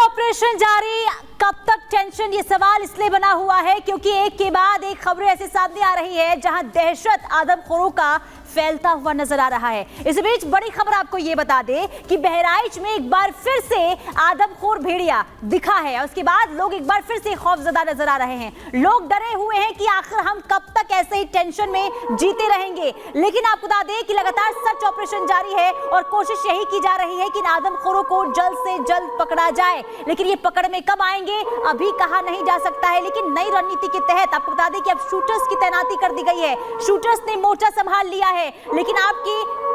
Operation जारी, कब तक टेंशन? ये सवाल इसलिए बना हुआ है क्योंकि एक के बाद एक खबरें ऐसे सामने आ रही है जहां दहशत आदमखोरों का फैलता हुआ नजर आ रहा है। इस बीच बड़ी खबर आपको ये बता दे कि बहराइच में एक बार फिर से आदमखोर भेड़िया दिखा है और उसके बाद लोग एक बार फिर से खौफजदा नजर आ रहे हैं। लोग डरे हुए हैं कि आखिर हम कब तक ऐसे ही टेंशन में जीते रहेंगे। लेकिन आपको बता दें कि लगातार सर्च ऑपरेशन जारी है और कोशिश यही की जा रही है कि इन आदमखोरों को जल्द से जल्द पकड़ा जाए। लेकिन ये पकड़ में कब आएंगे अभी कहा नहीं जा सकता है। लेकिन नई रणनीति के तहत आपको बता दें कि अब शूटर्स की तैनाती कर दी गई है। शूटर्स ने मोर्चा संभाल लिया है। लेकिन आपकी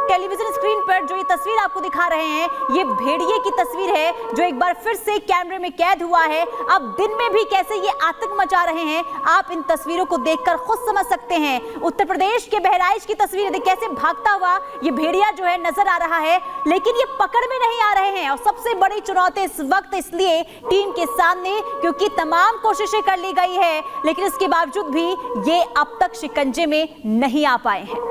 टेलीविजन स्क्रीन पर जो ये तस्वीर आपको दिखा रहे हैं, ये भेड़िए की तस्वीर है जो एक बार फिर से कैमरे में कैद हुआ है। अब दिन में भी कैसे ये आतंक मचा रहे हैं आप इन तस्वीरों को देखकर खुद समझ सकते हैं। उत्तर प्रदेश के बहराइच की तस्वीर कैसे भागता हुआ ये भेड़िया जो है नजर आ रहा है, लेकिन ये पकड़ में नहीं आ रहे हैं। और सबसे बड़ी चुनौती इस वक्त इसलिए टीम के सामने क्योंकि तमाम कोशिशें कर ली गई है, लेकिन इसके बावजूद भी ये अब तक शिकंजे में नहीं आ पाए हैं।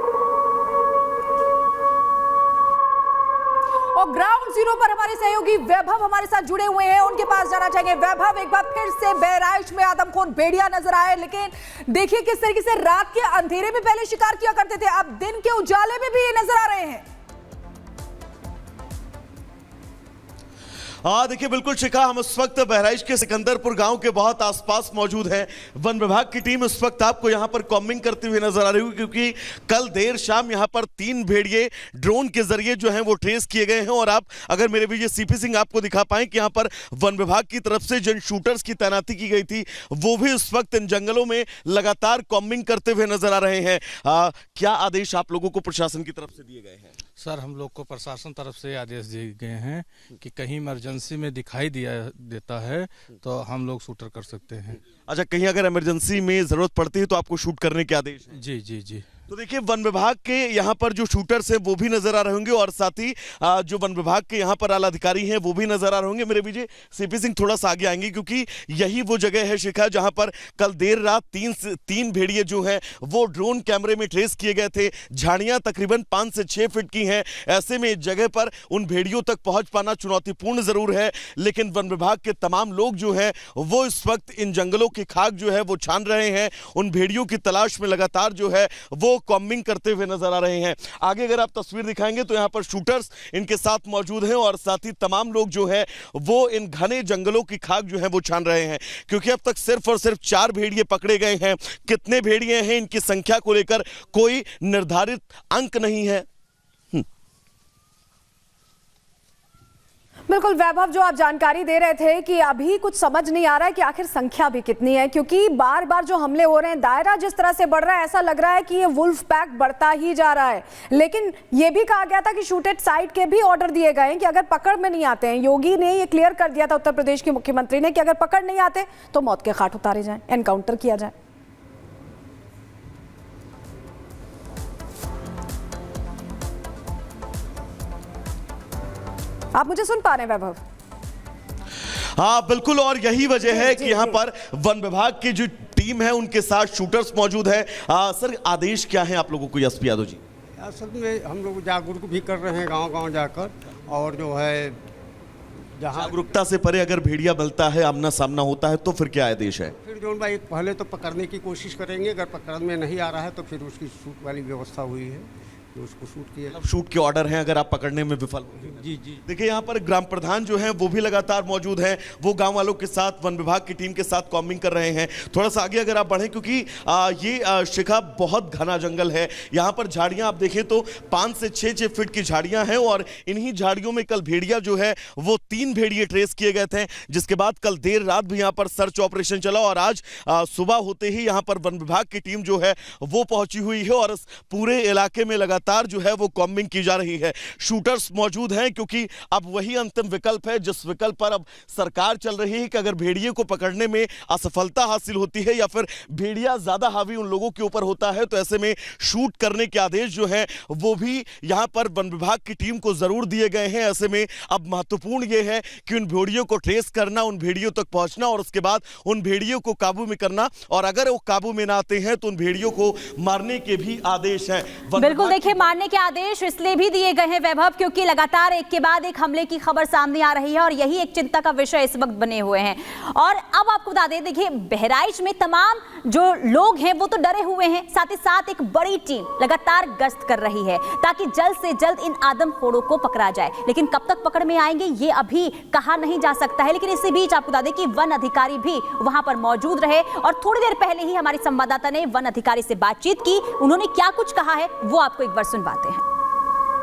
और ग्राउंड जीरो पर हमारे सहयोगी वैभव हमारे साथ जुड़े हुए हैं, उनके पास जाना चाहेंगे। वैभव, एक बार फिर से बहराइच में आदमखोर भेड़िया नजर आए, लेकिन देखिए किस तरीके से रात के अंधेरे में पहले शिकार किया करते थे, अब दिन के उजाले में भी ये नजर आ रहे हैं। देखिए बिल्कुल शिखा, हम इस वक्त बहराइच के सिकंदरपुर गांव के बहुत आसपास मौजूद हैं। वन विभाग की टीम इस वक्त आपको यहां पर कॉम्बिंग करते हुए नजर आ रही है क्योंकि कल देर शाम यहां पर 3 भेड़िए ड्रोन के जरिए जो हैं वो ट्रेस किए गए हैं। और आप अगर मेरे विजय सीपी सिंह आपको दिखा पाएं कि यहां पर वन विभाग की तरफ से जिन शूटर्स की तैनाती की गई थी वो भी इस वक्त इन जंगलों में लगातार कॉम्बिंग करते हुए नजर आ रहे हैं। क्या आदेश आप लोगों को प्रशासन की तरफ से दिए गए हैं? सर, हम लोग को प्रशासन तरफ से आदेश दिए गए हैं कि कहीं इमरजेंसी में दिखाई देता है तो हम लोग शूटर कर सकते हैं। अच्छा, कहीं अगर इमरजेंसी में जरूरत पड़ती है तो आपको शूट करने के आदेश हैं? जी जी जी। तो देखिए वन विभाग के यहाँ पर जो शूटर्स हैं वो भी नजर आ रहे होंगे और साथ ही जो वन विभाग के यहाँ पर आला अधिकारी हैं वो भी नजर आ रहे होंगे। मेरे विजय सीपी सिंह थोड़ा सा आगे आएंगे क्योंकि यही वो जगह है शिखा जहां पर कल देर रात 3 भेड़िए जो हैं वो ड्रोन कैमरे में ट्रेस किए गए थे। झाड़ियां तकरीबन 5 से 6 फीट की हैं। ऐसे में इस जगह पर उन भेड़ियों तक पहुंच पाना चुनौतीपूर्ण जरूर है, लेकिन वन विभाग के तमाम लोग जो हैं वो इस वक्त इन जंगलों की खाक जो है वो छान रहे हैं। उन भेड़ियों की तलाश में लगातार जो है वो कॉम्बिंग करते हुए नजर आ रहे हैं। आगे अगर आप तस्वीर दिखाएंगे तो यहां पर शूटर्स इनके साथ मौजूद हैं और साथ ही तमाम लोग जो है वो इन घने जंगलों की खाक जो है वो छान रहे हैं क्योंकि अब तक सिर्फ और सिर्फ 4 भेड़िए पकड़े गए हैं। कितने भेड़िए हैं इनकी संख्या को लेकर कोई निर्धारित अंक नहीं है। बिल्कुल वैभव, जो आप जानकारी दे रहे थे कि अभी कुछ समझ नहीं आ रहा है कि आखिर संख्या भी कितनी है, क्योंकि बार बार जो हमले हो रहे हैं, दायरा जिस तरह से बढ़ रहा है, ऐसा लग रहा है कि ये वुल्फ पैक बढ़ता ही जा रहा है। लेकिन ये भी कहा गया था कि शूटेड साइट के भी ऑर्डर दिए गए हैं कि अगर पकड़ में नहीं आते हैं, योगी ने ये क्लियर कर दिया था उत्तर प्रदेश के मुख्यमंत्री ने कि अगर पकड़ नहीं आते तो मौत के घाट उतारे जाए, एनकाउंटर किया जाए। आप मुझे सुन पा रहे हैं वैभव? हाँ बिल्कुल, और यही वजह है कि यहाँ पर वन विभाग की जो टीम है उनके साथ शूटर्स मौजूद है। सर, आदेश क्या है आप लोगों को एसपी यादव जी? असल में हम लोग जागरूक भी कर रहे हैं गांव-गांव जाकर, और जो है जहाँ जागरूकता से परे अगर भेड़िया मिलता है, आमना सामना होता है तो फिर क्या आदेश है? फिर जो भाई पहले तो पकड़ने की कोशिश करेंगे, अगर पकड़ में नहीं आ रहा है तो फिर उसकी शूट वाली व्यवस्था हुई है, तो उसको शूट किया। शूट के ऑर्डर हैं अगर आप पकड़ने में विफल हो। जी जी। देखिए यहाँ पर ग्राम प्रधान जो हैं वो भी लगातार मौजूद हैं, वो गांव वालों के साथ वन विभाग की टीम के साथ कॉम्बिंग कर रहे हैं। थोड़ा सा आगे अगर आप बढ़ें क्योंकि ये शिखा बहुत घना जंगल है। यहाँ पर झाड़ियाँ आप देखें तो 5 से 6 फीट की झाड़ियाँ हैं और इन्हीं झाड़ियों में कल भेड़िया जो है वो 3 भेड़िए ट्रेस किए गए थे, जिसके बाद कल देर रात भी यहाँ पर सर्च ऑपरेशन चला और आज सुबह होते ही यहाँ पर वन विभाग की टीम जो है वो पहुंची हुई है और इस पूरे इलाके में लगातार जो है वो कॉम्बिंग की जा रही है। शूटर्स मौजूद हैं क्योंकि अब वही अंतिम विकल्प है जिस विकल्प पर अब सरकार चल रही है कि अगर भेड़िए को पकड़ने में असफलता हासिल होती है या फिर भेड़िया ज्यादा हावी उन लोगों के ऊपर होता है तो ऐसे में शूट करने के आदेश जो है वो भी यहां पर वन विभाग की टीम को जरूर दिए गए हैं। ऐसे में अब महत्वपूर्ण यह है कि उन भेड़ियों को ट्रेस करना, उन भेड़ियों तक पहुंचना और उसके बाद उन भेड़ियों को काबू में करना, और अगर वो काबू में ना आते हैं तो उन भेड़ियों को मारने के भी आदेश हैं। बिल्कुल, देखिए देखिए मारने के आदेश इसलिए भी दिए गए हैं वैभव, क्योंकि लगातार एक के बाद एक हमले की खबर सामने आ रही है और यही एक चिंता का विषय इस वक्त बने हुए हैं। और अब आपको बता दें, देखिए बहराइच में तमाम जो लोग हैं वो तो डरे हुए हैं, साथ ही साथ एक बड़ी टीम लगातार गश्त कर रही है ताकि जल्द से जल्द इन आदमखोरों को पकड़ा जाए। लेकिन कब तक पकड़ में आएंगे ये अभी कहा नहीं जा सकता है। लेकिन इसी बीच आपको बता दें कि वन अधिकारी भी वहां पर मौजूद रहे और थोड़ी देर पहले ही हमारी संवाददाता ने वन अधिकारी से बातचीत की। उन्होंने क्या कुछ कहा है वो आपको एक बार सुनवाते हैं।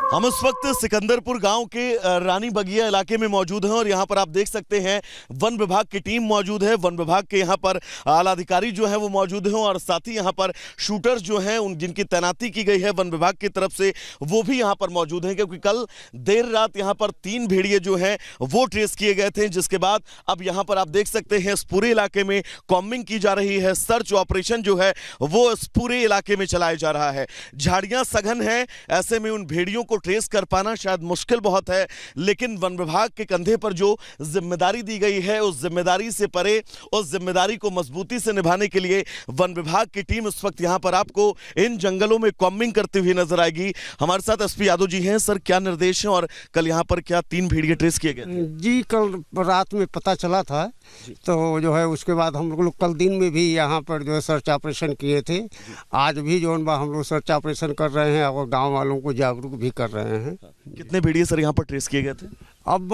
हम इस वक्त सिकंदरपुर गांव के रानी बगिया इलाके में मौजूद हैं और यहां पर आप देख सकते हैं वन विभाग की टीम मौजूद है। वन विभाग के यहां पर आला अधिकारी जो है वो मौजूद हैं और साथ ही यहां पर शूटर्स जो हैं उन जिनकी तैनाती की गई है वन विभाग की तरफ से वो भी यहां पर मौजूद हैं, क्योंकि कल देर रात यहां पर 3 भेड़िए जो हैं वो ट्रेस किए गए थे, जिसके बाद अब यहां पर आप देख सकते हैं इस पूरे इलाके में कॉम्बिंग की जा रही है। सर्च ऑपरेशन जो है वो इस पूरे इलाके में चलाया जा रहा है। झाड़ियां सघन हैं, ऐसे में उन भेड़ियों को ट्रेस कर पाना शायद मुश्किल बहुत है, लेकिन वन विभाग के कंधे पर जो जिम्मेदारी दी गई है उस जिम्मेदारी से परे उस जिम्मेदारी को मजबूती से निभाने के लिए वन विभाग की टीम इस वक्त यहां पर आपको इन जंगलों में कॉम्बिंग करती हुई नजर आएगी। हमारे साथ एसपी यादव जी हैं। सर, क्या निर्देश है और कल यहां पर क्या 3 भेड़िए ट्रेस किए गए थे? जी, कल रात में पता चला था, तो जो है उसके बाद हम लोग कल दिन में भी यहाँ पर जो है सर्च ऑपरेशन किए थे। आज भी जो हम लोग सर्च ऑपरेशन कर रहे हैं और गांव वालों को जागरूक भी कर रहे हैं। कितने भेड़िए सर यहाँ पर ट्रेस किए गए थे? अब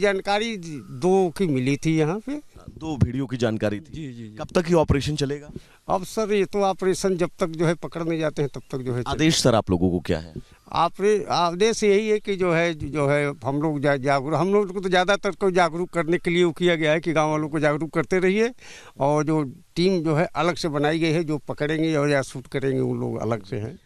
जानकारी 2 की मिली थी यहाँ पे। 2 भेड़ियों की जानकारी थी। जी। कब तक ये ऑपरेशन चलेगा? अब सर ये तो ऑपरेशन जब तक जो है पकड़ने जाते हैं तब तक जो है आदेश सर आप लोगों को क्या है? आदेश यही है कि जो है हम लोग जागरूक, हम लोग को तो ज़्यादातर को जागरूक करने के लिए वो किया गया है कि गांव वालों को जागरूक करते रहिए। और जो टीम जो है अलग से बनाई गई है, जो पकड़ेंगे और या शूट करेंगे उन लोग अलग से हैं।